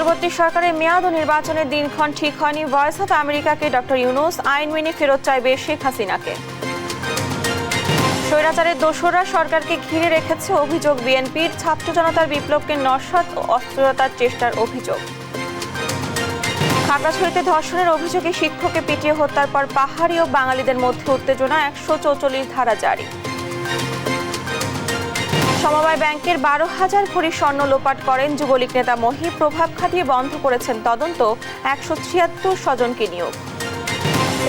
অন্তর্বর্তী সরকারের মেয়াদ ও নির্বাচনের দিনক্ষণ ঠিক হয়নি। ভয়েস অফ আমেরিকাকে ডক্টর ইউনূস আইন মেনে ফেরত চাইবে শেখ হাসিনাকে। স্বৈরাচারের দোসররা সরকারকে ঘিরে রেখেছে অভিযোগ বিএনপির। ছাত্র জনতার বিপ্লবকে নস্যাৎ ও অস্থিরতার চেষ্টার অভিযোগ। খাগড়াছড়িতে ধর্ষণের অভিযোগে শিক্ষককে পিটিয়ে হত্যার পর পাহাড়ি ও বাঙালিদের মধ্যে উত্তেজনা। ১৪৪ ধারা জারি। সমবায় ব্যাংকের ১২,০০০ ভরি স্বর্ণ লোপাট করেন যুবলীগ নেতা মহি। প্রভাব খাটিয়ে বন্ধ করেছেন তদন্ত। ১৭৬ স্বজনকে নিয়োগ।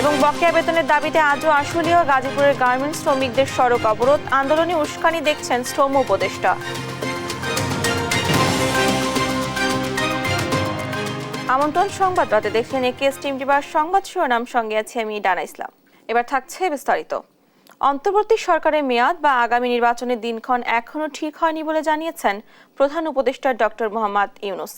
এবং বকেয়া বেতনের দাবিতে আজও আশুলিয়া ও গাজীপুরের গার্মেন্টস শ্রমিকদের সড়ক অবরোধ। আন্দোলনে উস্কানি দেখছেন শ্রম উপদেষ্টা। আমন্ত্রণ সংবাদ রাতে দেখছেন একেএস টিম টিভার সংবাদ শিরোনাম, সঙ্গে আছি আমি ডানা ইসলাম। এবার থাকছে বিস্তারিত। অন্তর্বর্তী সরকারের মেয়াদ বা আগামী নির্বাচনের দিনক্ষণ এখনও ঠিক হয়নি বলে জানিয়েছেন প্রধান উপদেষ্টা ডক্টর মোহাম্মদ ইউনূস।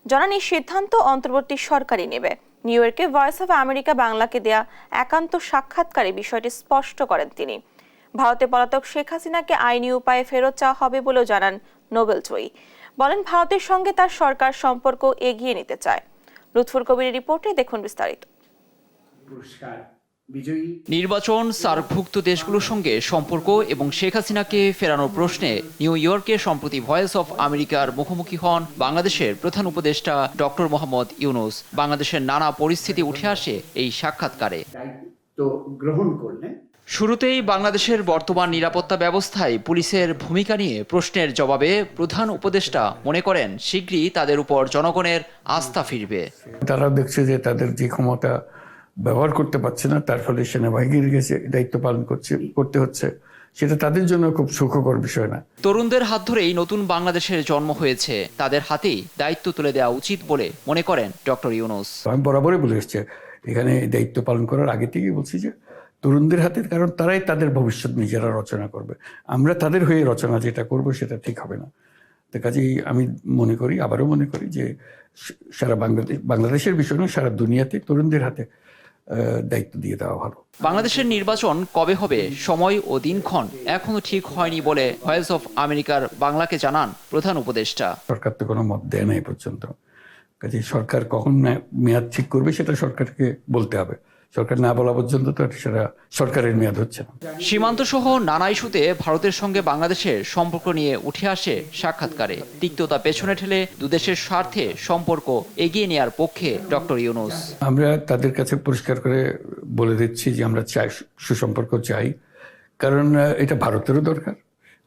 জানান, এই সিদ্ধান্ত অন্তর্বর্তী সরকারই নেবে। নিউ ইয়র্কে ভয়েস অফ আমেরিকা বাংলাকে দেয়া একান্ত সাক্ষাৎকারে বিষয়টি স্পষ্ট করেন তিনি। ভারতে পলাতক শেখ হাসিনাকে আইনি উপায়ে ফেরত চাওয়া হবে বলেও জানান নোবেল জয়ী। বলেন, ভারতের সঙ্গে তার সরকার সম্পর্ক এগিয়ে নিতে চায়। লুৎফুর কবিরের রিপোর্টে দেখুন বিস্তারিত। নির্বাচন, সার্কভুক্ত দেশগুলোর সঙ্গে সম্পর্ক এবং শেখ হাসিনাকে ফেরানোর প্রশ্নে নিউ ইয়র্কে সম্প্রতি ভয়েস অফ আমেরিকার মুখোমুখি হন বাংলাদেশের প্রধান উপদেষ্টা ডক্টর মোহাম্মদ ইউনূস। বাংলাদেশের নানা পরিস্থিতি উঠে আসে এই সাক্ষাৎকারে। শুরুতেই বাংলাদেশের বর্তমান নিরাপত্তা ব্যবস্থায় পুলিশের ভূমিকা নিয়ে প্রশ্নের জবাবে প্রধান উপদেষ্টা মনে করেন শীঘ্রই তাদের উপর জনগণের আস্থা ফিরবে। তারা দেখছে যে তাদের যে ক্ষমতা ব্যবহার করতে পারছে না, তার ফলে সেনাবাহিনীর কাছে দায়িত্ব পালন করতে হচ্ছে। সেটা তাদের জন্য খুব সুখকর বিষয় না। তরুণদের হাত ধরেই নতুন বাংলাদেশের জন্ম হয়েছে, তাদের হাতেই দায়িত্ব তুলে দেওয়া উচিত বলে মনে করেন ডক্টর ইউনূস। আমি বরাবরই বলে এসছি, এখানে দায়িত্ব পালন করার আগে থেকেই বলছি যে তরুণদের হাতে, কারণ তারাই তাদের ভবিষ্যৎ নিজেরা রচনা করবে। আমরা তাদের হয়ে রচনা যেটা করব সেটা ঠিক হবে না। তো কাজেই আমি আবারও মনে করি যে সারা বাংলাদেশের বিষয় না, সারা দুনিয়াতে তরুণদের হাতে দায়িত্ব দিয়ে দেওয়া ভালো। বাংলাদেশের নির্বাচন কবে হবে সময় ও দিনক্ষণ এখনো ঠিক হয়নি বলে ভয়েস অফ আমেরিকার বাংলাকে জানান প্রধান উপদেষ্টা। সরকার তো কোনো মত দেয় না এই পর্যন্ত। কাজেই সরকার কখন মেয়াদ ঠিক করবে সেটা সরকারকে বলতে হবে। সরকার না বলা পর্যন্ত তো সেটা সরকারের মেয়াদ হচ্ছে না। সীমান্ত সহ নানা ইস্যুতে ভারতের সঙ্গে বাংলাদেশের সম্পর্ক নিয়ে উঠে আসে সাক্ষাৎকারে। তিক্ততা পেছনে ঠেলে দুদেশের স্বার্থে সম্পর্ক এগিয়ে নেওয়ার পক্ষে ডক্টর ইউনূস। আমরা তাদের কাছে পরিষ্কার করে বলে দিচ্ছি যে আমরা চাই, সুসম্পর্ক চাই, কারণ এটা ভারতেরও দরকার,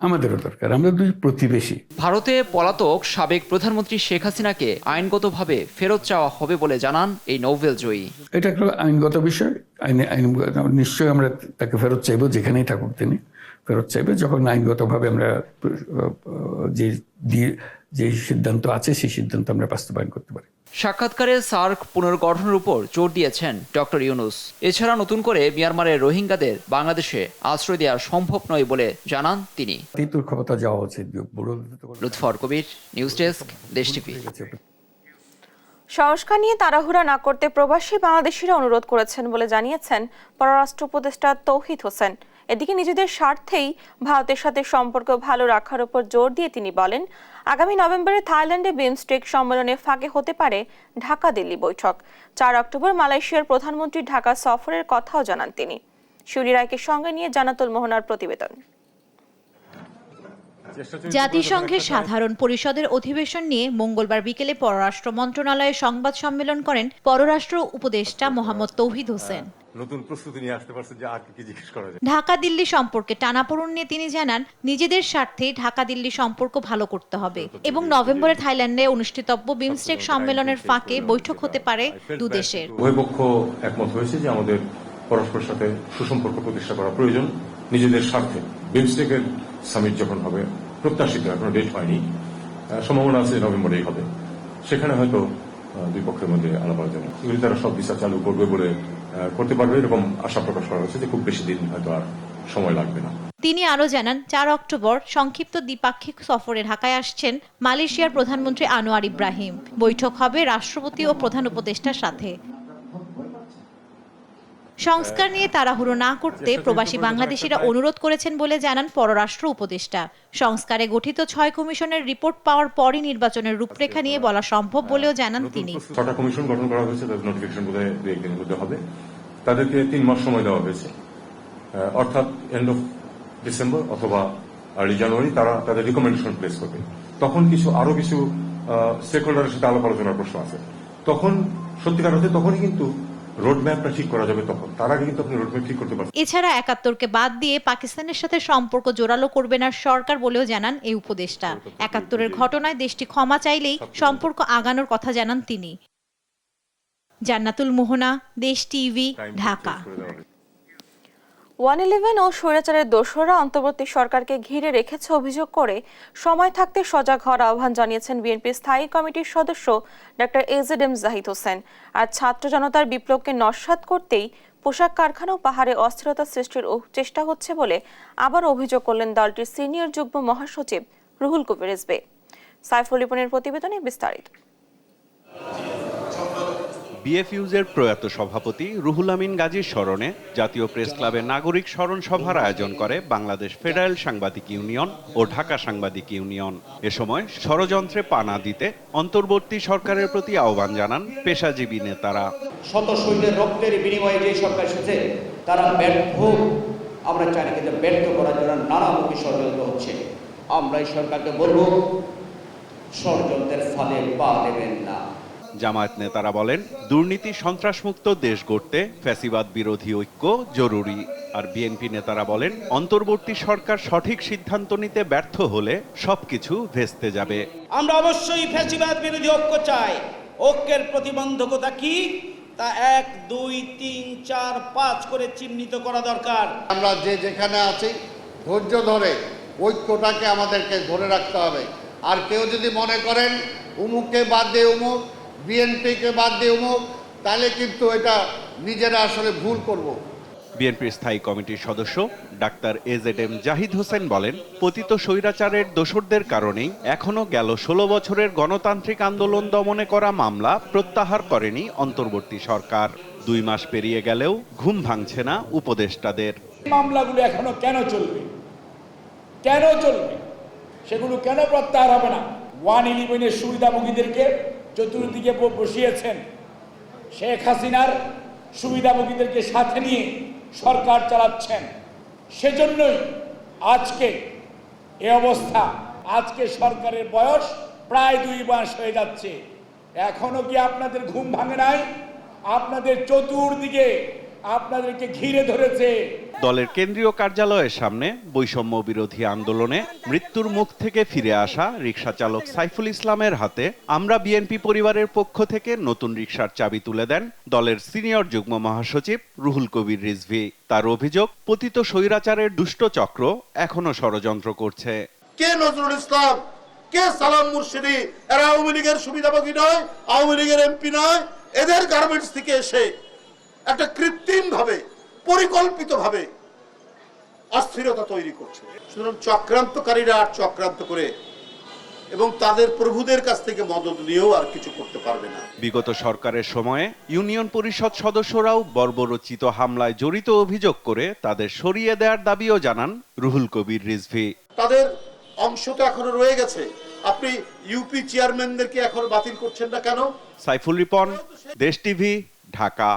আমাদেরও দরকার। আমরা দুই প্রতিবেশী। ভারতে পলাতক সাবেক প্রধানমন্ত্রী শেখ হাসিনাকে আইনগতভাবে ফেরত চাওয়া হবে বলে জানান এই নোবেল জয়ী। এটা একটা আইনগত বিষয়। নিশ্চয়ই আমরা তাকে ফেরত চাইবো, যেখানেই থাকুক তিনি ফেরত চাইবে। যখন আইনগতভাবে আমরা যে সিদ্ধান্ত আছে সেই সিদ্ধান্ত আমরা বাস্তবায়ন করতে পারি। সাক্ষাৎকারে সার্ক পুনর্গঠনের উপর জোর দিয়েছেন ডক্টর ইউনূস। এছাড়া নতুন করে মিয়ানমারের রোহিঙ্গাদের বাংলাদেশে আশ্রয় দেওয়া সম্ভব নয় বলে জানান তিনি। ক্ষমতা যাওয়া উচিত। লুৎফর কবির, নিউজ ডেস্ক, দেশ টিভি। সংস্কার নিয়ে তাড়াহুড়া না করতে প্রবাসী বাংলাদেশিরা অনুরোধ করেছেন বলে জানিয়েছেন পররাষ্ট্র উপদেষ্টা তৌহিদ হোসেন। এদিকে নিজেদের স্বার্থেই ভারতের সাথে সম্পর্ক ভালো রাখার উপর জোর দিয়ে তিনি বলেন, আগামী নভেম্বরে থাইল্যান্ডে বিমস্টেক সম্মেলনে ফাঁকে হতে পারে ঢাকা দিল্লি বৈঠক। ৪ অক্টোবর মালয়েশিয়ার প্রধানমন্ত্রীর ঢাকা সফরের কথাও জানান তিনি। শিউরি রায়কে সঙ্গে নিয়ে জানাতুল মোহনার প্রতিবেদন। জাতিসংঘের সাধারণ পরিষদের অধিবেশন নিয়ে মঙ্গলবার বিকেলে পররাষ্ট্র মন্ত্রণালয়ে সংবাদ সম্মেলন করেন পররাষ্ট্র উপদেষ্টা মোহাম্মদ তৌহিদ হোসেন। নতুন প্রস্তুতি নিয়ে আসতে পারছেন যে আর কি জিজ্ঞেস করা যায়। ঢাকা দিল্লি সম্পর্কে টানাপোড়েন নিয়ে তিনি জানান, নিজেদের স্বার্থে ঢাকা দিল্লি সম্পর্ক ভালো করতে হবে এবং নভেম্বরে থাইল্যান্ডে অনুষ্ঠিতব্য বিমস্টেক সম্মেলনের ফাঁকে বৈঠক হতে পারে দুদেশের। উভয় পক্ষ একমত হয়েছে যে আমাদের পরস্পরের সাথে সুসম্পর্ক প্রতিষ্ঠা করা প্রয়োজন নিজেদের স্বার্থে। বিমস্টেকের সামিট যখন হবে, প্রত্যাশিত এখনো ডেট হয়নি, সম্ভাবনা আছে নভেম্বরেই হবে। সেখানে হয়তো দুই পক্ষের মধ্যে আলাপ আলোচনা, এগুলি তারা সব বিচার চালু করবে বলে করতে পারবে, এরকম আশা প্রকাশ করা হচ্ছে যে খুব বেশি দিন হয়তো আর সময় লাগবে না। তিনি আরো জানান, ৪ অক্টোবর সংক্ষিপ্ত দ্বিপাক্ষিক সফরে ঢাকায় আসছেন মালয়েশিয়ার প্রধানমন্ত্রী আনোয়ার ইব্রাহিম। বৈঠক হবে রাষ্ট্রপতি ও প্রধান উপদেষ্টার সাথে। সংস্কার নিয়ে তাড়াহুড়ো না করতে প্রবাসী বাংলাদেশিরা অনুরোধ করেছেন বলে জানান পররাষ্ট্র উপদেষ্টা। সংস্কারে গঠিত 6 কমিশনের রিপোর্ট পাওয়ার পরই নির্বাচনের রূপরেখা নিয়ে বলা সম্ভব বলেও জানান তিনি। 6টা কমিশন গঠন করা হয়েছে, তাদের নোটিফিকেশন বোধহয় 2-1 দিনের মধ্যে হবে। তাদেরকে 3 মাস সময় দেওয়া হয়েছে, অর্থাৎ এন্ড অফ ডিসেম্বর অথবা আর্লি জানুয়ারি তারা তাদের রিকমেন্ডেশন প্লেস করবে। তখন আরো কিছু স্টেকহোল্ডারের সাথে আলাপ আলোচনার প্রশ্ন আছে। তখন সত্যিকার অর্থে তখনই কিন্তু রোডম্যাপটা ঠিক করা যাবে। তখন তার আগে কিন্তু আপনি রোডম্যাপ ঠিক করতে পারছেন। এছাড়া ৭১কে বাদ দিয়ে পাকিস্তানের সাথে সম্পর্ক জোরালো করবে না সরকার বলেও জানান এই উপদেষ্টা। ৭১-এর ঘটনায় দেশটি ক্ষমা চাইলেই সম্পর্ক আগানোর কথা জানান তিনি। জান্নাতুল মোহনা, দেশ টিভি, ঢাকা। 111 ও স্বৈরাচারের দোসররা অন্তর্বর্তী সরকারকে ঘিরে রেখেছে অভিযোগ করে সময় থাকতে সজাগ হওয়ার আহ্বান জানিয়েছেন বিএনপির স্থায়ী কমিটির সদস্য ডক্টর এজেডএম জাহিদ হোসেন। আর ছাত্র জনতার বিপ্লবকে নস্যাৎ করতেই পোশাক কারখানা ও পাহাড়ে অস্থিরতা সৃষ্টির চেষ্টা হচ্ছে বলে আবার অভিযোগ করলেন দলটির সিনিয়র যুগ্ম মহাসচিব রুহুল কবির রিজভী। সাইফুল রিপনের প্রতিবেদনে বিস্তারিত। বিএফইউজের প্রয়াত সভাপতি রুহুল আমিন গাজীর স্মরণে জাতীয় প্রেস ক্লাবে নাগরিক স্মরণ সভার আয়োজন করে বাংলাদেশ ফেডারেল সাংবাদিক ইউনিয়ন ও ঢাকা সাংবাদিক ইউনিয়ন। এ সময় ষড়যন্ত্রে পা না দিতে অন্তর্বর্তী সরকারের প্রতি আহ্বান জানান পেশাজীবী নেতারা। শত সৈন্যের রক্তের বিনিময়ে যে সরকার এসেছে তারা ব্যর্থ, আমরা চাই না, কিন্তু ব্যর্থ করার জন্য নানামুখী ষড়যন্ত্র হচ্ছে। আমরা এই সরকারকে বলবো ষড়যন্ত্রের ফাঁদে পা দেবেন না। জামায়াত নেতারা বলেন, দুর্নীতি সন্ত্রাসমুক্ত দেশ গড়তে ফ্যাসিবাদ বিরোধী ঐক্য জরুরি। আর বিএনপি নেতারা বলেন, অন্তর্বর্তী সরকার সঠিক সিদ্ধান্ত নিতে ব্যর্থ হলে সবকিছু ভেস্তে যাবে। আমরা অবশ্যই ফ্যাসিবাদ বিরোধী ঐক্য চাই। ঐক্যের প্রতিবন্ধকতা কি তা 1, 2, 3, 4, 5 করে চিহ্নিত করা দরকার। আমরা যেখানে আছি ধৈর্য ধরে ঐক্যটাকে আমাদেরকে ধরে রাখতে হবে। আর কেউ যদি মনে করেন উমুককে বাদ দিয়ে উমুক, বিএনপিকে বাদ দিয়ে উমুক, তাহলে কিন্তু এটা নিজেরা আসলে ভুল করব। বিএনপির স্থায়ী কমিটির সদস্য ডাক্তার এজেডএম জাহিদ হোসেন বলেন, পতিত স্বৈরাচারের দোসরদের কারণেই এখনো গেল 16 বছরের গণতান্ত্রিক আন্দোলন দমনে করা মামলা প্রত্যাহার করেনি অন্তর্বর্তী সরকার। 2 মাস পেরিয়ে গেলেও ঘুম ভাঙছে না উপদেষ্টাদের। মামলাগুলো এখনো কেন চলবে? সেগুলো কেন প্রত্যাহার হবে না? 111-এর সুবিধাভোগীদেরকে চতুর্দিকে বসিয়েছেন। শেখ হাসিনার সুবিধাভোগীদেরকে সাথে নিয়ে সরকার চালাচ্ছেন। সেজন্যই আজকে এই অবস্থা। আজকে সরকারের বয়স প্রায় 2 মাস হয়ে যাচ্ছে। এখনো কি আপনাদের ঘুম ভাঙে নাই? আপনাদের চতুর্দিকে আপনাদেরকে ঘিরে ধরেছে। দলের কেন্দ্রীয় কার্যালয়ের সামনে বৈষম্য বিরোধী আন্দোলনে মৃত্যুর মুখ থেকে ফিরে আসা রিকশা চালক সাইফুল ইসলামের হাতে আমরা বিএনপি পরিবারের পক্ষ থেকে নতুন রিকশার চাবি তুলে দেন দলের সিনিয়র যুগ্ম মহাসচিব রুহুল কবির রিজভী। তার অভিযোগ, পতিত স্বৈরাচারের দুষ্ট চক্র এখনো ষড়যন্ত্র করছে। কে নজরুল ইসলাম, কে সালাম মুর্শিদি, এরা আওয়ামী লীগের সুবিধাভোগী নয়, আওয়ামী লীগের এমপি নয়। এদের গার্মেন্টস থেকে এসে একটা কৃত্রিম ভাবে, পরিকল্পিত ভাবে অস্থিরতা তৈরি করছে। সুতরাং চক্রান্তকারীরা আর চক্রান্ত করে এবং তাদের প্রভুদের কাছ থেকে মদত নিয়েও আর কিছু করতে পারবে না। বিগত সরকারের সময়ে ইউনিয়ন পরিষদ সদস্যরাও বর্বরচিত হামলায় জড়িত অভিযোগ করে তাদের সরিয়ে দেওয়ার দাবিও জানান রুহুল কবির রিজভী। তাদের অংশ তো এখনো রয়ে গেছে। আপনি ইউপি চেয়ারম্যানদেরকে এখন বাতিল করছেন না কেন? সাইফুল রিপন, দেশ টিভি, ঢাকা।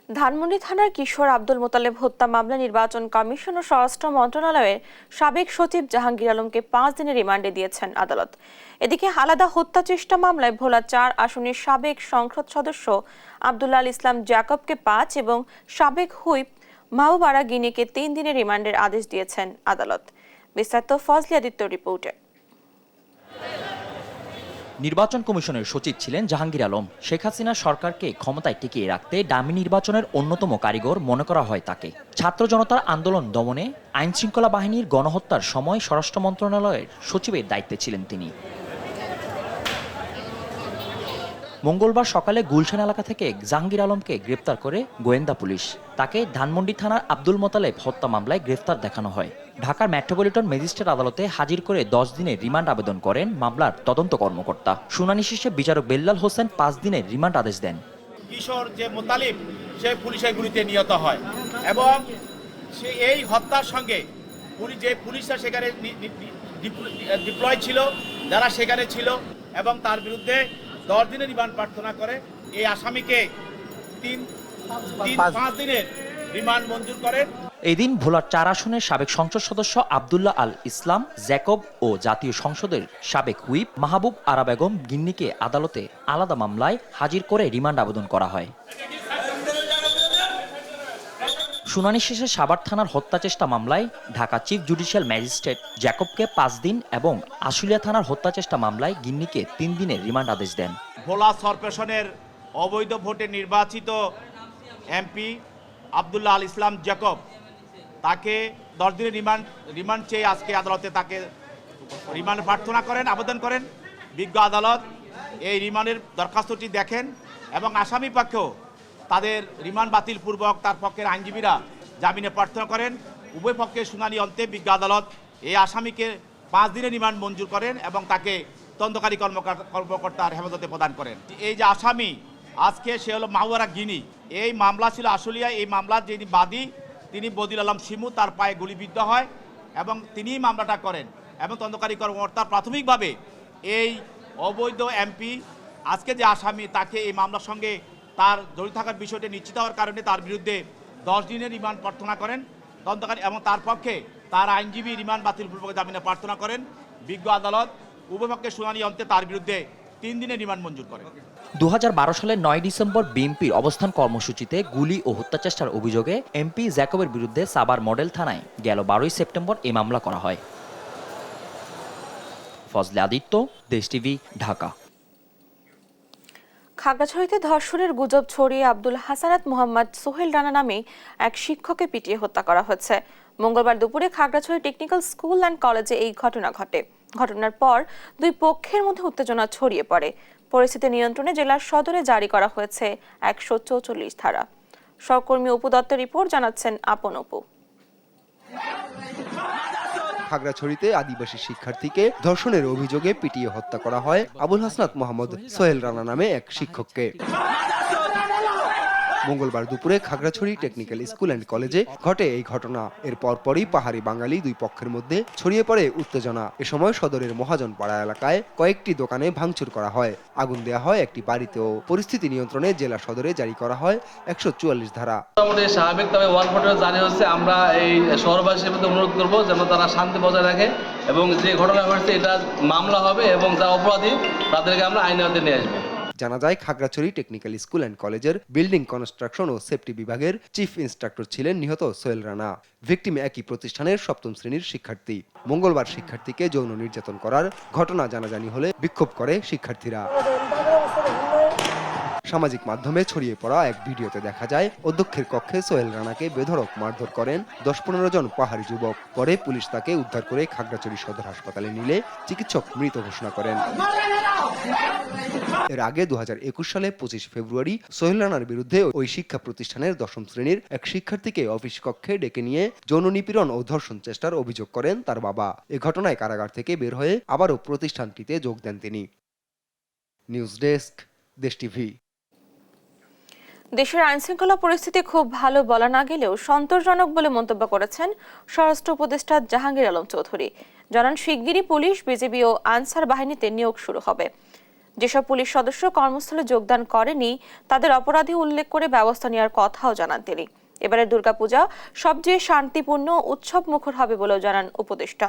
ধানমন্ডি থানার কিশোর আব্দুল মোতালেব হত্যা মামলা নির্বাচন কমিশন ও স্বরাষ্ট্র মন্ত্রণালয়ের সাবেক সচিব জাহাঙ্গীর আলমকে 5 দিনের রিমান্ডে দিয়েছেন আদালত। এদিকে হালাদা হত্যা চেষ্টা মামলায় ভোলা 4 আসনের সাবেক সংসদ সদস্য আব্দুল্লাহ আল ইসলাম জ্যাকবকে 5 এবং সাবেক হুইপ মাহবুবারা গিনিকে 3 দিনের রিমান্ডের আদেশ দিয়েছেন আদালত। বিস্তারিত ফজলি আদিত্যর রিপোর্টে। নির্বাচন কমিশনের সচিব ছিলেন জাহাঙ্গীর আলম। শেখ হাসিনা সরকারকে ক্ষমতায় টিকিয়ে রাখতে ডামি নির্বাচনের অন্যতম কারিগর মনে করা হয় তাকে। ছাত্র জনতার আন্দোলন দমনে আইন শৃঙ্খলা বাহিনীর গণহত্যার সময় স্বরাষ্ট্র মন্ত্রণালয়ের সচিবের দায়িত্বে ছিলেন তিনি। মঙ্গলবার সকালে গুলশান এলাকা থেকে জাহাঙ্গীর আলমকে গ্রেপ্তার করে গোয়েন্দা পুলিশ। তাকে ধানমন্ডি থানার আব্দুল মোতালেব হত্যা মামলায় গ্রেফতার দেখানো হয়। ঢাকার মেট্রোপলিটন ম্যাজিস্ট্রেট আদালতে হাজির করে 10 দিনের রিমান্ড আবেদন করেন মামলার তদন্ত কর্মকর্তা। শুনানি শেষে বিচারক বেল্লাল হোসেন 5 দিনের রিমান্ড আদেশ দেন। কিশোর যে মোতালেব সে পুলিশের গুলিতে নিহত হয় এবং সে এই হত্যার সঙ্গে যে পুলিশরা সেখানে ডিপ্লয় ছিল, যারা সেখানে ছিল এবং তার বিরুদ্ধে 10 দিনের রিমান্ড প্রার্থনা করে এই আসামিকে 5 দিনের রিমান্ড মঞ্জুর করেন। এই দিন ভোলার 4 আসনের সাবেক সংসদ সদস্য আব্দুল্লাহ আল ইসলাম জ্যাকব ও জাতীয় সংসদের সাবেক হুইপ মাহবুব আরা বেগম গিন্নিকে আদালতে আলাদা মামলায় হাজির করে রিমান্ড আবেদন করা হয়। শুনানি শেষে সাভার থানার হত্যা চেষ্টা মামলায় ঢাকা চিফ জুডিশিয়াল ম্যাজিস্ট্রেট জ্যাকবকে 5 দিন এবং আশুলিয়া থানার হত্যা চেষ্টা মামলায় গিন্নিকে 3 দিনের রিমান্ড আদেশ দেন। ভোলা কর্পোরেশনের অবৈধ ভোটে নির্বাচিত এমপি আব্দুল্লাহ আল ইসলাম জ্যাকব তাকে 10 দিনের রিমান্ড চেয়ে আজকে আদালতে তাকে রিমান্ড প্রার্থনা করেন, আবেদন করেন। বিজ্ঞ আদালত এই রিমান্ডের দরখাস্তটি দেখেন এবং আসামি পক্ষেও তাদের রিমান্ড বাতিল পূর্বক তার পক্ষের আইনজীবীরা জামিনে প্রার্থনা করেন। উভয় পক্ষের শুনানি অন্তে বিজ্ঞ আদালত এই আসামিকে 5 দিনের রিমান্ড মঞ্জুর করেন এবং তাকে তদন্তকারী কর্মকর্তার হেফাজতে প্রদান করেন। এই যে আসামি আজকে সে হলো মাওয়ারা গিনি, এই মামলা ছিল আশুলিয়া। এই মামলার যিনি বাদী তিনি বদিল আলম শিমু, তার পায়ে গুলিবিদ্ধ হয় এবং তিনিই মামলাটা করেন এবং তদন্তকারী কর্মকর্তা প্রাথমিকভাবে এই অবৈধ এমপি আজকে যে আসামি তাকে এই মামলার সঙ্গে তার জড়িত থাকার বিষয়টি নিশ্চিত হওয়ার কারণে তার বিরুদ্ধে 10 দিনের রিমান্ড প্রার্থনা করেন তদন্তকারী এবং তার পক্ষে তার আইনজীবী রিমান্ড বাতিল পূর্বক জামিনে প্রার্থনা করেন। বিজ্ঞ আদালত উভয় পক্ষের শুনানি অন্তে তার বিরুদ্ধে 3 দিনের রিমান্ড মঞ্জুর করেন। 2012 সালের 9 ডিসেম্বর বিএনপির অবস্থান কর্মসূচিতে গুলি ও হত্যাচেষ্টার অভিযোগে এমপি জ্যাকবের বিরুদ্ধে সাভার মডেল থানায় গেল 12 সেপ্টেম্বর এই মামলা করা হয়। ফজলে আদিত্য, দেশ টিভি, ঢাকা। খাগড়াছড়িতে ধর্ষণের গুজব ছড়িয়ে আব্দুল হাসানাত মোহাম্মদ সোহেল রানা নামে এক শিক্ষককে পিটিয়ে হত্যা করা হয়েছে। মঙ্গলবার দুপুরে খাগড়াছড়ি টেকনিক্যাল স্কুল অ্যান্ড কলেজে এই ঘটনা ঘটে। ঘটনার পর দুই পক্ষের মধ্যে উত্তেজনা ছড়িয়ে পড়ে। পরিস্থিতি নিয়ন্ত্রণে জেলার সদরে জারি করা হয়েছে 144 ধারা। সহকর্মী অপু দত্তের রিপোর্ট, জানাচ্ছেন আপন অপু। খাগড়াছড়িতে আদিবাসী শিক্ষার্থীকে ধর্ষণের অভিযোগে পিটিয়ে হত্যা করা হয় আবুল হাসনাত মোহাম্মদ সোহেল রানা নামে এক শিক্ষককে। মঙ্গলবার দুপুরে খাগড়াছড়ি টেকনিক্যাল স্কুল অ্যান্ড কলেজে ঘটে এই ঘটনা। এর পরপরই পাহাড়ি বাঙালি দুই পক্ষের মধ্যে ছড়িয়ে পড়ে উত্তেজনা। এ সময় সদরের মহাজন পাড়া এলাকায় কয়েকটি দোকানে ভাঙচুর করা হয়, আগুন দেওয়া হয় একটি বাড়িতেও। পরিস্থিতি নিয়ন্ত্রণে জেলা সদরে জারি করা হয় 144 ধারা। মোটামুটি স্বাভাবিক, তবে ওয়ান ভোটের জারি হচ্ছে। আমরা এই শহরবাসীর মধ্যে অনুরোধ করবো যেন তারা শান্তি বজায় রাখে এবং যে ঘটনা ঘটছে এটা মামলা হবে এবং যারা অপরাধী তাদেরকে আমরা আইনের আওতায় নিয়ে আসবো। জানা যায় খাগড়াছড়ি টেকনিক্যাল স্কুল অ্যান্ড কলেজের বিল্ডিং কনস্ট্রাকশন ও সেফটি বিভাগের চিফ ইন্সট্রাক্টর ছিলেন নিহত সোহেল রানা। ভিকটিম একই প্রতিষ্ঠানের 7ম শ্রেণীর শিক্ষার্থী। মঙ্গলবার শিক্ষার্থীকে যৌন নির্যাতন করার ঘটনা জানাজানি হলে বিক্ষোভ করে শিক্ষার্থীরা। সামাজিক মাধ্যমে ছড়িয়ে পড়া এক ভিডিওতে দেখা যায় অধ্যক্ষের কক্ষে সোহেল রানাকে বেধড়ক মারধর করেন 10-15 জন পাহাড়ি যুবক। পরে পুলিশ তাকে উদ্ধার করে খাগড়াছড়ি সদর হাসপাতালে নিলে চিকিৎসক মৃত ঘোষণা করেন। এর আগে 2021 সালে 25 ফেব্রুয়ারি সোহেল রানার বিরুদ্ধে ওই শিক্ষা প্রতিষ্ঠানের 10ম শ্রেণীর এক শিক্ষার্থীকে অফিস কক্ষে ডেকে নিয়ে যৌন নিপীড়ন ও ধর্ষণ চেষ্টার অভিযোগ করেন তার বাবা। এ ঘটনায় কারাগার থেকে বের হয়ে আবারও প্রতিষ্ঠানটিতে যোগ দেন তিনি। নিউজ ডেস্ক, দেশ টিভি। দেশের আইনশৃঙ্খলা পরিস্থিতি খুব ভালো বলা না গেলেও সন্তোষজনক বলে মন্তব্য করেছেন স্বরাষ্ট্র উপদেষ্টা জাহাঙ্গীর আলম চৌধুরী। জানান, শিগগিরই পুলিশ, বিজিবি ও আনসার বাহিনীতে নিয়োগ শুরু হবে। যেসব পুলিশ সদস্য কর্মস্থলে যোগদান করেনি তাদের অপরাধী উল্লেখ করে ব্যবস্থা নেওয়ার কথাও জানান তিনি। এবারের দুর্গাপূজা সবচেয়ে শান্তিপূর্ণ উৎসব মুখর হবে বলেও জানান উপদেষ্টা।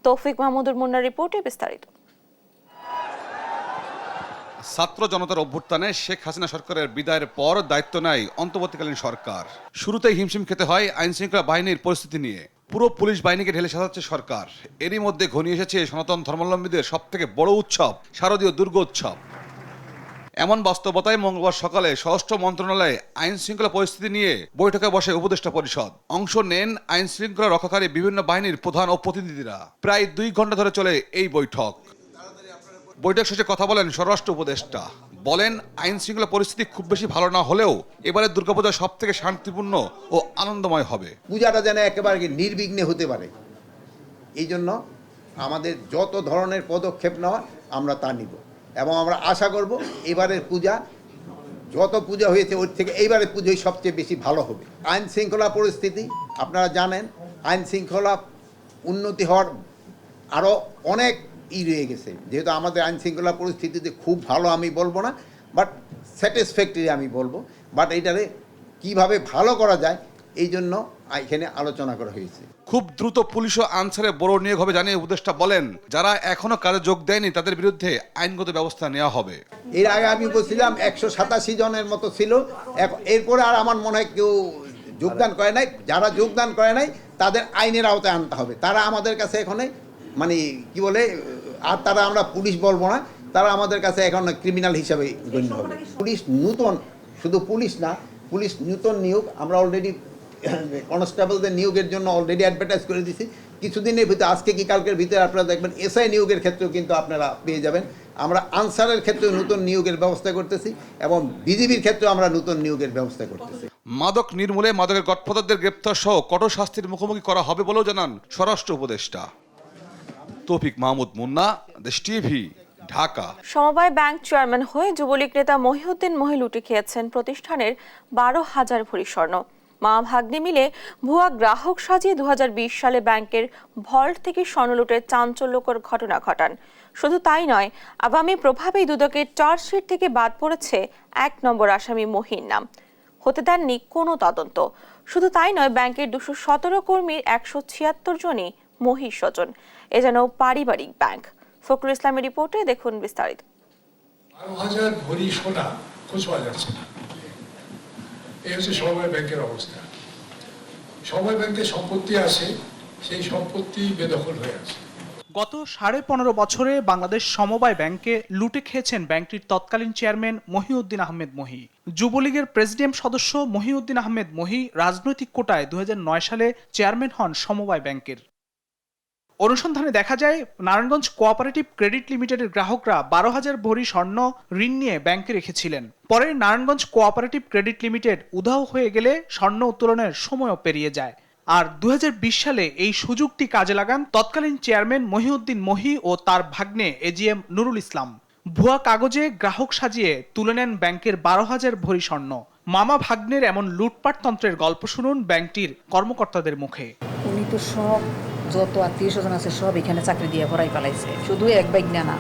তৌফিক মাহমুদুর মুন্নার রিপোর্টে বিস্তারিত। ছাত্র জনতার অভ্যুত্থানে শেখ হাসিনা সরকারের বিদায়ের পর দায়িত্ব নেয় অন্তর্বর্তীকালীন সরকার। শুরুতেই হিমশিম খেতে হয় আইন শৃঙ্খলা বাহিনীর পরিস্থিতি নিয়ে। পুরো পুলিশ বাহিনীকে ঢেলে সাজাচ্ছে সরকার। এরই মধ্যে ঘনিয়ে এসেছে সনাতন ধর্মাবলম্বীদের সবথেকে বড় উৎসব শারদীয় দুর্গোৎসব। এমন বাস্তবতায় মঙ্গলবার সকালে স্বরাষ্ট্র মন্ত্রণালয়ে আইন শৃঙ্খলা পরিস্থিতি নিয়ে বৈঠকে বসে উপদেষ্টা পরিষদ। অংশ নেন আইন শৃঙ্খলা রক্ষাকারী বিভিন্ন বাহিনীর প্রধান ও প্রতিনিধিরা। প্রায় 2 ঘন্টা ধরে চলে এই বৈঠক। বৈঠক শেষে কথা বলেন স্বরাষ্ট্র উপদেষ্টা। বলেন, আইন শৃঙ্খলা পরিস্থিতি খুব বেশি ভালো না হলেও এবারে দুর্গাপূজা সব থেকে শান্তিপূর্ণ ও আনন্দময় হবে। পূজাটা যেন একেবারে নির্বিঘ্নে হতে পারে, এই জন্য আমাদের যত ধরনের পদক্ষেপ নেওয়া আমরা তা নিব এবং আমরা আশা করব এবারের পূজা যত পূজা হয়েছে ওর থেকে এইবারে পুজোই সবচেয়ে বেশি ভালো হবে। আইন শৃঙ্খলা পরিস্থিতি আপনারা জানেন, আইন শৃঙ্খলা উন্নতি হওয়ার আরও অনেক রয়ে গেছে। যেহেতু আমাদের আইন শৃঙ্খলা পরিস্থিতিতে খুব ভালো আমি বলবো না, বাট স্যাটিসফ্যাক্টরি আমি বলবো। বাট এইটারে কিভাবে ভালো করা যায় এই জন্য এখানে আলোচনা করা হয়েছে। খুব দ্রুত পুলিশ ও আনসারে বড় নিয়োগ হবে জানিয়ে উপদেষ্টা বলেন, যারা এখনো কাজে যোগ দেয়নি তাদের বিরুদ্ধে আইনগত ব্যবস্থা নেওয়া হবে। এর আগে আমি বলছিলাম 187 জনের মতো ছিল, এরপরে আর আমার মনে হয় কেউ যোগদান করে নাই। যারা যোগদান করে নাই তাদের আইনের আওতায় আনতে হবে। তারা আমাদের কাছে এখন মানে কি বলে, আর তারা আমরা পুলিশ বলবো না, তারা আমাদের কাছে এখন ক্রিমিনাল হিসাবে গণ্য হবে। পুলিশ নূতন, শুধু পুলিশ না, পুলিশ নূতন নিয়োগ আমরা অলরেডি কনস্টেবলদের নিয়োগের জন্য অলরেডি অ্যাডভার্টাইজ করে দিছি। কিছুদিনের ভিতরে, আজকে কি কালকের ভিতরে আপনারা দেখবেন এসআই নিয়োগের ক্ষেত্রেও কিন্তু আপনারা পেয়ে যাবেন। আমরা আনসারের ক্ষেত্রেও নতুন নিয়োগের ব্যবস্থা করতেছি এবং বিজিবির ক্ষেত্রেও আমরা নতুন নিয়োগের ব্যবস্থা করতেছি। মাদক নির্মূলে মাদকের গডফাদারদের গ্রেপ্তার সহ কঠোর শাস্তির মুখোমুখি করা হবে বলেও জানান স্বরাষ্ট্র উপদেষ্টা। তৌফিক মাহমুদ মুন্না, দেশ টিভি, ঢাকা। সমবায় ব্যাংক চেয়ারম্যান হয়ে যুবলীগ নেতা মহিউদ্দিন মহি লুটে খেয়েছেন প্রতিষ্ঠানের 12,000 ভরি স্বর্ণ। মা ভাগ্নে মিলে ভুয়া গ্রাহক সাজিয়ে 2020 সালে ব্যাংকের ভল্ট থেকে স্বর্ণ লুটের চাঞ্চল্যকর ঘটনা ঘটান। শুধু তাই নয়, আগামী প্রভাবেই দুদকের চার্জশিট থেকে বাদ পড়েছে 1 নম্বর আসামি মহির নাম। হতে দেননি কোনো তদন্ত। শুধু তাই নয়, ব্যাংকের 217 কর্মীর 176 জনই মহির স্বজন। এ যেন পারিবারিক ব্যাংক। ফখরুল ইসলামের রিপোর্টে দেখুন বিস্তারিত। 12,000 ভরি সোনা খোঁজ পাওয়া যাচ্ছে না। এই হচ্ছে সমবায় ব্যাংকের অবস্থা। সমবায় ব্যাংকের সম্পত্তি আছে, সেই সম্পত্তি বেদখল হয়ে আছে। গত 15.5 বছরে বাংলাদেশ সমবায় ব্যাংকে লুটে খেয়েছেন ব্যাংকটির তৎকালীন চেয়ারম্যান মহিউদ্দিন আহমেদ মহি। যুবলীগের প্রেসিডিয়াম সদস্য মহিউদ্দিন আহমেদ মহি রাজনৈতিক কোটায় 2009 সালে চেয়ারম্যান হন সমবায় ব্যাংকের। অনুসন্ধানে দেখা যায়, নারায়ণগঞ্জ কোঅপারেটিভ ক্রেডিট লিমিটেডের গ্রাহকরা 12,000 ভরি স্বর্ণ ঋণ নিয়ে ব্যাংকে রেখেছিলেন। পরে নারায়ণগঞ্জ কোঅপারেটিভ ক্রেডিট লিমিটেড উধাও হয়ে গেলে স্বর্ণ উত্তোলনের সময়ও পেরিয়ে যায়। আর 2020 সালে এই সুযোগটি কাজে লাগান তৎকালীন চেয়ারম্যান মহিউদ্দিন মহি ও তার ভাগ্নে এজিএম নুরুল ইসলাম। ভুয়া কাগজে গ্রাহক সাজিয়ে তুলে নেন ব্যাংকের 12,000 ভরি স্বর্ণ। মামা ভাগ্নের এমন লুটপাট তন্ত্রের গল্প শুনুন ব্যাংকটির কর্মকর্তাদের মুখে। উনি তো সব যত আত্মীয় স্বজন আছে সব এখানে চাকরি দিয়ে ভরাই পালাইছে। শুধু এক ভাগ্না না,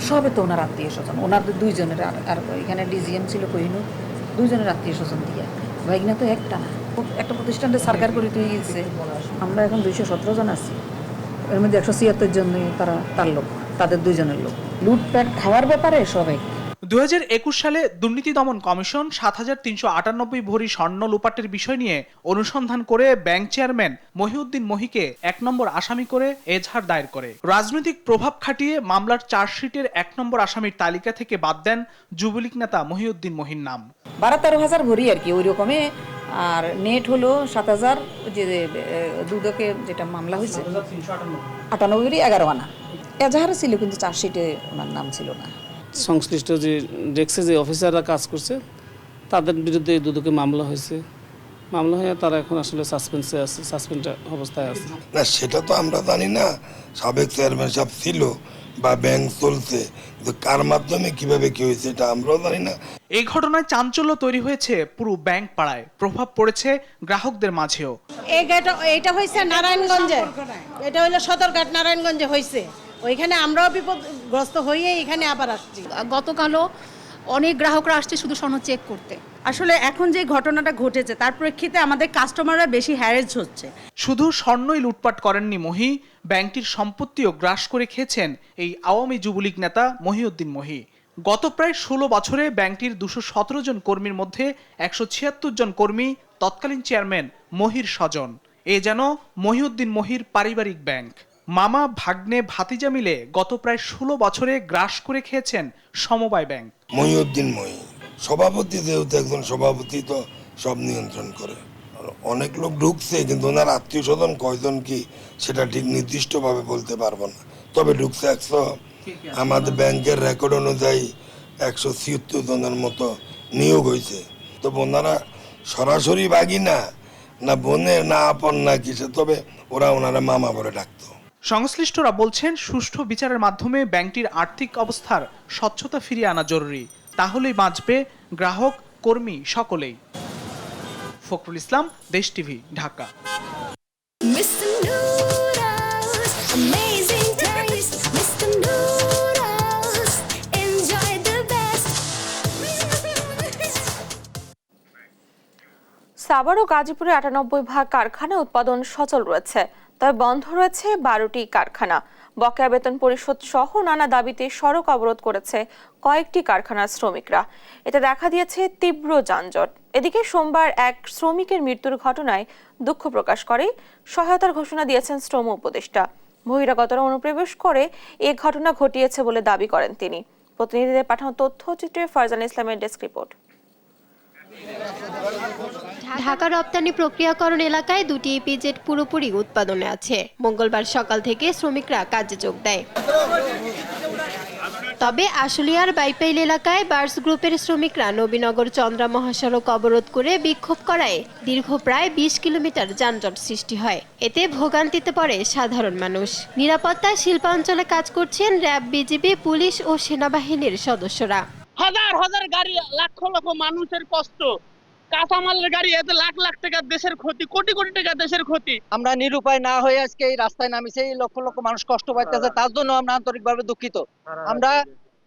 সবে তো ওনার আত্মীয় স্বজন, ওনার 2 জনের। আর এখানে ডিজিএম ছিল কহিনুর, 2 জনের আত্মীয় স্বজন দিয়ে। ভাগ্না তো একটা না, একটা প্রতিষ্ঠানটা সরকার করে তুই গেছে। আমরা এখন 217 জন আছি, এর মধ্যে 176 জন তার লোক, তাদের 2 জনের লোক। লুটপাট খাওয়ার ব্যাপারে সবাই। 2021 সালে দুর্নীতি দমন কমিশন 7,398 ভরি স্বর্ণ লুপাটের বিষয় নিয়ে অনুসন্ধান করে ব্যাংক চেয়ারম্যান মহিউদ্দিন মহিকে 1 নম্বর আসামি করে এজাহার দায়ের করে। রাজনৈতিক প্রভাব খাটিয়ে মামলার চার্জশিটের 1 নম্বর আসামির তালিকা থেকে বাদ দেন যুবলীগ নেতা মহিউদ্দিন মহির নাম। 12-13,000 ভরি আর কি ওই রকমে। আর নেট হলো 7,000, যে দুদকে যেটা মামলা হয়েছে 98 11 আনা এজাহার ছিল, কিন্তু চার্জশিটে ওনার নাম ছিল না। সংশ্লিষ্ট যে ডেস্কে যে অফিসাররা কাজ করছে তাদের বিরুদ্ধে দুদকে মামলা হয়েছে। মামলা হয়ে তারা এখন আসলে সাসপেন্সে আছে, সাসপেন্ড অবস্থায় আছে। না, সেটা তো আমরা জানি না। সাবেক চেয়ারম্যান সাহেব ছিল বা ব্যাংক চলছে, কিন্তু কার মাধ্যমে কিভাবে কি হয়েছে এটা আমরাও জানি না। এই ঘটনায় চাঞ্চল্য তৈরি হয়েছে পুরো ব্যাংক পাড়ায়, প্রভাব পড়েছে গ্রাহকদের মাঝেও। এটা হয়েছে নারায়ণগঞ্জে, এটা হলো সদরঘাট নারায়ণগঞ্জে হয়েছে। ওইখানে আমরাও বিপদগ্রস্ত হয়ে এখানে আবার আসছি। গতকালও অনেক গ্রাহকরা আসছে শুধু স্বর্ণ চেক করতে। আসলে এখন যে ঘটনাটা ঘটেছে তার প্রেক্ষিতে আমাদের কাস্টমাররা বেশি হ্যারেজ হচ্ছে। শুধু স্বর্ণই লুটপাট করেননি মহি, ব্যাংকটির সম্পত্তিও গ্রাস করে খেয়েছেন এই আওয়ামী যুবলীগ নেতা মহিউদ্দিন মহি। গত প্রায় 16 বছরে ব্যাংকটির 217 জন কর্মীর মধ্যে 176 জন কর্মী তৎকালীন চেয়ারম্যান মহির স্বজন। এ যেন মহিউদ্দিন মহির পারিবারিক ব্যাংক। মামা ভাগ্নে ভাতিজা মিলে গত প্রায় 16 বছরে গ্রাস করে খেয়েছেন সমবায় ব্যাংক। মহিউদ্দিন মহি সভাপতি, যেহেতু একজন সভাপতি তো সব নিয়ন্ত্রণ করে। অনেক লোক ঢুকছে, কিন্তু ওনার আত্মীয় স্বজন কয়জন কি সেটা ঠিক নির্দিষ্টভাবে বলতে পারবো না। তবে ঢুকছে 100, আমাদের ব্যাংকের রেকর্ড অনুযায়ী 176 জনের মতো নিয়োগ হয়েছে। তো ওনারা সরাসরি বাগি না, না বোনের, না আপন, না কিসে, তবে ওনারা মামা বলে ডাকতো। সংশ্লিষ্টরা বলছেন, সুষ্ঠু বিচারের মাধ্যমে ব্যাংকটির আর্থিক অবস্থার স্বচ্ছতা ফিরিয়ে আনা জরুরি। তাহলেই বাঁচবে গ্রাহক, কর্মী সকলেই। ফখরুল ইসলাম, দেশ টিভি, ঢাকা। সাভার ও গাজীপুরে ৯৮ ভাগ কারখানা উৎপাদন সচল রয়েছে, তবে বন্ধ রয়েছে ১২টি কারখানা। বকেয়া বেতন পরিশোধ সহ নানা দাবিতে সড়ক অবরোধ করেছে কয়েকটি কারখানার শ্রমিকরা। এতে দেখা দিয়েছে তীব্র যানজট। এদিকে সোমবার এক শ্রমিকের মৃত্যুর ঘটনায় দুঃখ প্রকাশ করে সহায়তার ঘোষণা দিয়েছেন শ্রম উপদেষ্টা। বহিরাগতরা অনুপ্রবেশ করে এ ঘটনা ঘটিয়েছে বলে দাবি করেন তিনি। প্রতিনিধিদের পাঠানো তথ্যচিত্রে ফারজানা ইসলামের ডেস্ক রিপোর্ট। ঢাকা রপ্তানি প্রক্রিয়াকরণ এলাকায় দুটি ইপিজেড পুরোপুরি উৎপাদনে আছে। মঙ্গলবার সকাল থেকে শ্রমিকরা কাজে যোগ দেয়। তবে আশুলিয়ার বাইপাইল এলাকায় বার্স গ্রুপের শ্রমিকরা নবীনগর চন্দ্রা মহাসড়ক অবরোধ করে বিক্ষোভ করায় দীর্ঘ প্রায় ২০ কিলোমিটার যানজট সৃষ্টি হয়। এতে ভোগান্তিতে পড়ে সাধারণ মানুষ। নিরাপত্তায় শিল্পাঞ্চলে কাজ করছেন র্যাব, বিজিবি, পুলিশ ও সেনাবাহিনীর সদস্যরা। হাজার হাজার গাড়ি, লক্ষ লক্ষ মানুষের কষ্ট, কাঁচামালের গাড়ি, এতে লাখ লাখ টাকা দেশের ক্ষতি, কোটি কোটি টাকা দেশের ক্ষতি। আমরা নিরুপায় না হয়ে আজকে এই রাস্তায় নামিছি। এই লক্ষ লক্ষ মানুষ কষ্ট পাইতেছে, তার জন্য আমরা আন্তরিকভাবে দুঃখিত। আমরা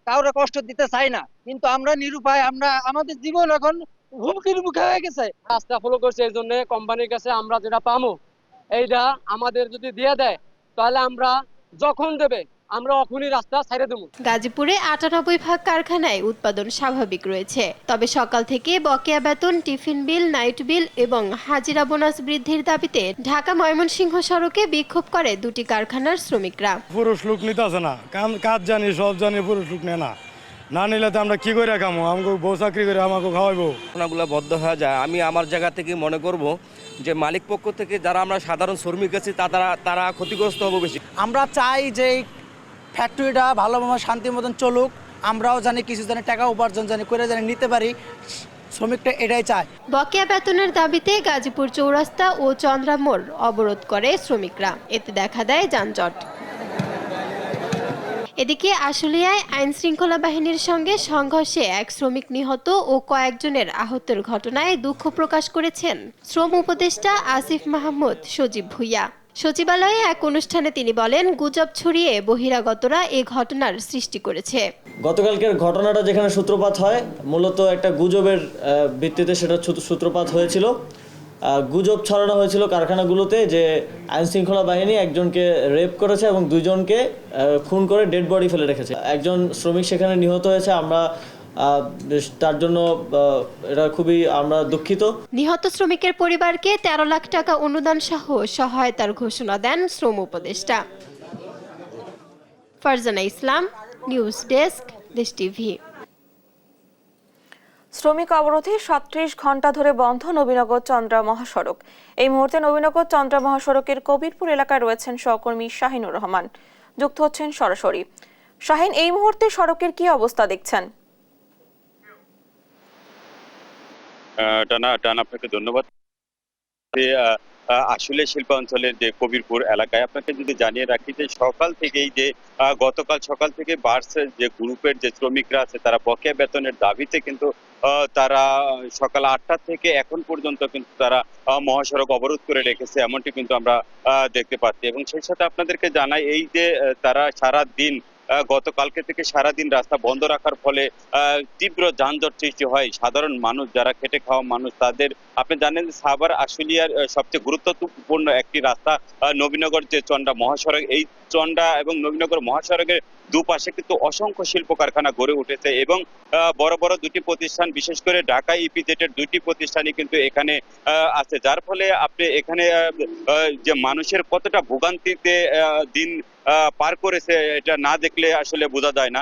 কাউরে কষ্ট দিতে চাই না, কিন্তু আমরা নিরুপায়। আমরা আমাদের জীবন এখন হুমকির মুখে হয়ে গেছে। রাস্তা ফলো করছে, এই জন্য কোম্পানির কাছে আমরা যেটা পাবো এইটা আমাদের যদি দিয়ে দেয় তাহলে আমরা যখন দেবে আমরা এখনই রাস্তা ছেড়ে দেব। গাজীপুরে ৯৮ ভাগ কারখানায় উৎপাদন স্বাভাবিক রয়েছে, তবে সকাল থেকে বকেয়া বেতন, টিফিন বিল, নাইট বিল এবং হাজিরা বোনাস বৃদ্ধির দাবিতে ঢাকা ময়মনসিংহ সড়কে বিক্ষোভ করে দুটি কারখানার শ্রমিকরা। পুরুষ লোক নিতেছে না, কাজ জানি সব জানি, পুরুষ লোক নেয় না। না নিলে তো আমরা কি করে খামো? আমাকে বউ চাকরি করে আমাকে খাওয়াইবো। ঘটনাগুলো বদ্ধ হয়ে যায়। আমি আমার জায়গা থেকে মনে করব যে মালিক পক্ষ থেকে যারা আমরা সাধারণ শ্রমিক আছি তারা ক্ষতিগ্রস্ত হবো বেশি। আমরা চাই যে ফ্যাক্টরিটা ভালোভাবে শান্তির মতন চলুক, আমরাও জানি কিছু জানি টাকা উপার্জন জানি করে জানি নিতে পারি, শ্রমিকটা এটাই চায়। বকেয়া বেতনের দাবিতে গাজীপুর চৌরাস্তা ও চন্দ্রা মোড় অবরোধ করে শ্রমিকরা। এতে দেখা দেয় যানজট। এদিকে আশুলিয়ায় আইন শৃঙ্খলা বাহিনীর সঙ্গে সংঘর্ষে এক শ্রমিক নিহত ও কয়েকজনের আহতের ঘটনায় দুঃখ প্রকাশ করেছেন শ্রম উপদেষ্টা আসিফ মাহমুদ সজীব ভুইয়া। সচিবালয়ে এক অনুষ্ঠানে তিনি বলেন, গুজব ছড়িয়ে বহিরাগতরা এ ঘটনার সৃষ্টি করেছে। গতকালকের ঘটনাটা যেখানে সূত্রপাত হয়, মূলত একটা গুজবের ভিত্তিতে সেটা সূত্রপাত হয়েছিল। গুজব ছড়ানো হয়েছিল কারখানাগুলোতে যে আইন শৃঙ্খলা বাহিনী একজনকে রেপ করেছে এবং দুইজনকে খুন করে ডেড বডি ফেলে রেখেছে। একজন শ্রমিক সেখানে নিহত হয়েছে। আমরা তার জন্য এটা খুবই আমরা দুঃখিত। নিহত শ্রমিকের পরিবারকে ১৩ লাখ টাকা অনুদান সহ সহায়তার ঘোষণা দেন শ্রম উপদেষ্টা। ফারজানা ইসলাম, নিউজ ডেস্ক, দেশ টিভি। শ্রমিক অবরোধে ৩৭ ঘন্টা ধরে বন্ধ নবীনগর চন্দ্রা মহাসড়ক। এই মুহূর্তে নবীনগর চন্দ্রা মহাসড়কের কবিরপুর এলাকায় রয়েছেন সহকর্মী শাহিনুর রহমান, যুক্ত হচ্ছেন সরাসরি। শাহিন, এই মুহূর্তে সড়কের কি অবস্থা দেখছেন? টানা আপনাকে ধন্যবাদ। আসলে শিল্পাঞ্চলের যে কবিরপুর এলাকায় আপনাকে যদি জানিয়ে রাখি যে সকাল থেকেই যে গতকাল সকাল থেকে বার্সের যে গ্রুপের যে শ্রমিকরা আছে তারা বকেয়া বেতনের দাবিতে কিন্তু তারা সকাল ৮টা থেকে এখন পর্যন্ত কিন্তু তারা মহাসড়ক অবরোধ করে রেখেছে, এমনটি কিন্তু আমরা দেখতে পাচ্ছি। এবং সেই সাথে আপনাদেরকে জানাই এই যে তারা সারা দিন গতকালকে থেকে সারাদিন রাস্তা বন্ধ রাখার ফলে তীব্র যানজট সৃষ্টি হয়। সাধারণ মানুষ যারা খেটে খাওয়া মানুষ তাদের, আপনি জানেন যে সাভার আশুলিয়ার সবচেয়ে গুরুত্বপূর্ণ একটি রাস্তা নবীনগর যে চন্দ্রা মহাসড়ক, এই চন্দ্রা এবং নবীনগর মহাসড়কের দুপাশে কিন্তু অসংখ্য শিল্প কারখানা গড়ে উঠেছে এবং বড় বড় দুটি প্রতিষ্ঠান, বিশেষ করে ঢাকা ইপিজেডের দুটি প্রতিষ্ঠানই কিন্তু এখানে আছে, যার ফলে আপনি এখানে যে মানুষের কতটা ভোগান্তিতে দিন পার করেছে এটা না দেখলে আসলে বোঝা যায় না।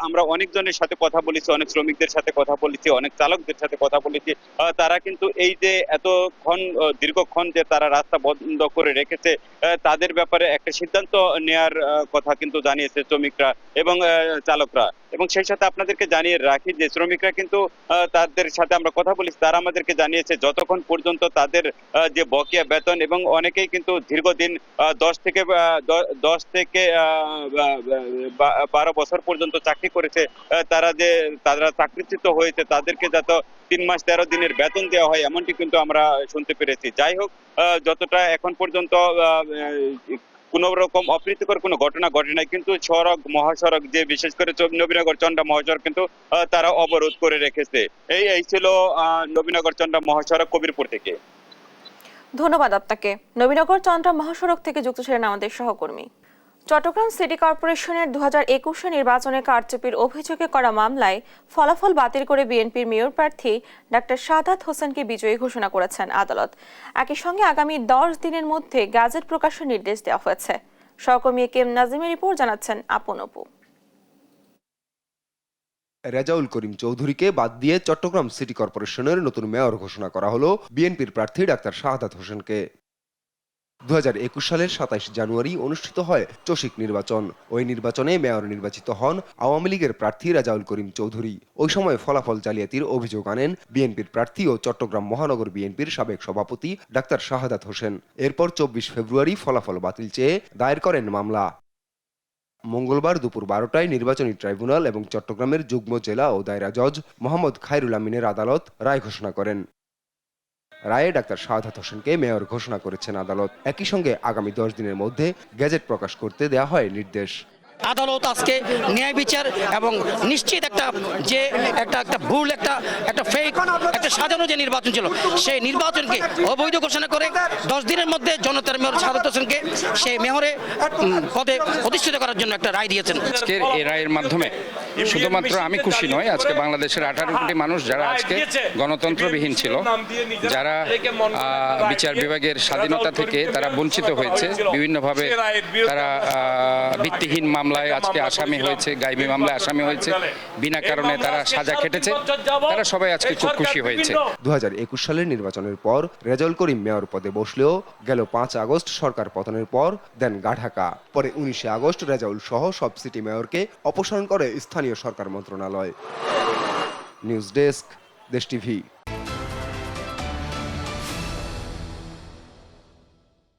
আমরা অনেকজনের সাথে কথা বলেছি, অনেক শ্রমিকদের সাথে কথা বলেছি, অনেক চালকদের সাথে কথা বলেছি। তারা কিন্তু এই যে এতক্ষণ দীর্ঘক্ষণ যে তারা রাস্তা বন্ধ করে রেখেছে তাদের ব্যাপারে একটা সিদ্ধান্ত নেয়ার কথা কিন্তু জানিয়েছে শ্রমিকরা এবং চালকরা। এবং সেই সাথে আপনাদেরকে জানিয়ে রাখি যে শ্রমিকরা কিন্তু তাদের সাথে আমরা কথা বলেছি, তারা আমাদেরকে জানিয়েছে যতক্ষণ পর্যন্ত তাদের যে বকেয়া বেতন এবং অনেকেই কিন্তু দীর্ঘদিন 10 থেকে 12 বছর পর্যন্ত চাকরি করেছে, তারা চাকরিচ্যুত হয়েছে, তাদেরকে যাতে 3 মাস 13 দিনের বেতন দেওয়া হয় এমনটি কিন্তু আমরা শুনতে পেরেছি। যাই হোক, যতটা এখন পর্যন্ত কোন রকম অপ্রীতিকর কোনো ঘটনা ঘটে নাই, কিন্তু সড়ক মহাসড়ক যে বিশেষ করে নবীনগর চন্দ্রা মহাসড়ক কিন্তু তারা অবরোধ করে রেখেছে। এই ছিল নবীনগর চন্দ্রা মহাসড়ক কবিরপুর থেকে। ধন্যবাদ আপনাকে। নবীনগর চন্দ্রা মহাসড়ক থেকে যুক্ত ছিলেন আমাদের সহকর্মী। চট্টগ্রাম সিটি কর্পোরেশনের 2021 নির্বাচনে কারচুপির অভিযোগে করা মামলায় ফলাফল বাতিল করে বিএনপির মেয়র প্রার্থী ডাক্তার শাহাদাত হোসেনকে বিজয়ী ঘোষণা করেছেন আদালত। একই সঙ্গে আগামী 10 দিনের মধ্যে গ্যাজেট প্রকাশের নির্দেশ দেওয়া হয়েছে। সহকর্মী কেম নাজিমের রিপোর্ট জানাচ্ছেন আপন অপু। রেজাউল করিম চৌধুরীকে বাদ দিয়ে চট্টগ্রাম সিটি কর্পোরেশনের নতুন মেয়র ঘোষণা করা হলো বিএনপির প্রার্থী ডাক্তার শাহাদাত হোসেনকে। 2021 সালের 27 জানুয়ারি অনুষ্ঠিত হয় চসিক নির্বাচন। ওই নির্বাচনে মেয়র নির্বাচিত হন আওয়ামী লীগের প্রার্থী রেজাউল করিম চৌধুরী। ওই সময় ফলাফল জালিয়াতির অভিযোগ আনেন বিএনপির প্রার্থী ও চট্টগ্রাম মহানগর বিএনপির সাবেক সভাপতি ডাক্তার শাহাদাত হোসেন। এরপর 24 ফেব্রুয়ারি ফলাফল বাতিল চেয়ে দায়ের করেন মামলা। মঙ্গলবার দুপুর 12টায় নির্বাচনী ট্রাইব্যুনাল এবং চট্টগ্রামের যুগ্ম জেলা ও দায়রা জজ মোহাম্মদ খায়রুল আমিনের আদালত রায় ঘোষণা করেন। রায়ে ডাক্তার শাহাদাত হোসেনকে মেয়র ঘোষণা করেছেন আদালত। একই সঙ্গে আগামী 10 দিনের মধ্যে গেজেট প্রকাশ করতে দেয়া হয় নির্দেশ। আদালত আজকে ন্যায় বিচার এবং নিশ্চিত একটা ভুল একটা ফেক একটা সাজানো যে নির্বাচন ছিল সেই নির্বাচনকে অবৈধ ঘোষণা করে 10 দিনের মধ্যে জনতার মেয়র শাহাদাত হোসেনকে সেই মেয়রে পদে প্রতিষ্ঠিত করার জন্য একটা রায় দিয়েছেন। আজকের এই রায়ের মাধ্যমে শুধুমাত্র আমি খুশি নয়, আজকে বাংলাদেশের 18 কোটি মানুষ যারা আজকে গণতন্ত্রবিহীন ছিল, যারা বিচার বিভাগের স্বাধীনতা থেকে তারা বঞ্চিত হয়েছে, বিভিন্নভাবে তারা ভিত্তিহীন মামলায় আজকে আসামি হয়েছে, গায়েবী মামলায় আসামি হয়েছে, বিনা কারণে তারা সাজা খেটেছে, তারা সবাই আজকে খুব খুশি হয়েছে। 2021 সালের নির্বাচনের পর রেজাউল করিম মেয়র পদে বসলেও গেল 5 আগস্ট সরকার পতনের পর দেন গা ঢাকা। পরে 19 আগস্ট রেজাউল সহ সব সিটি মেয়রকে অপসারণ করে স্থানীয় সরকার মন্ত্রণালয়। নিউজ ডেস্ক, দেশ টিভি।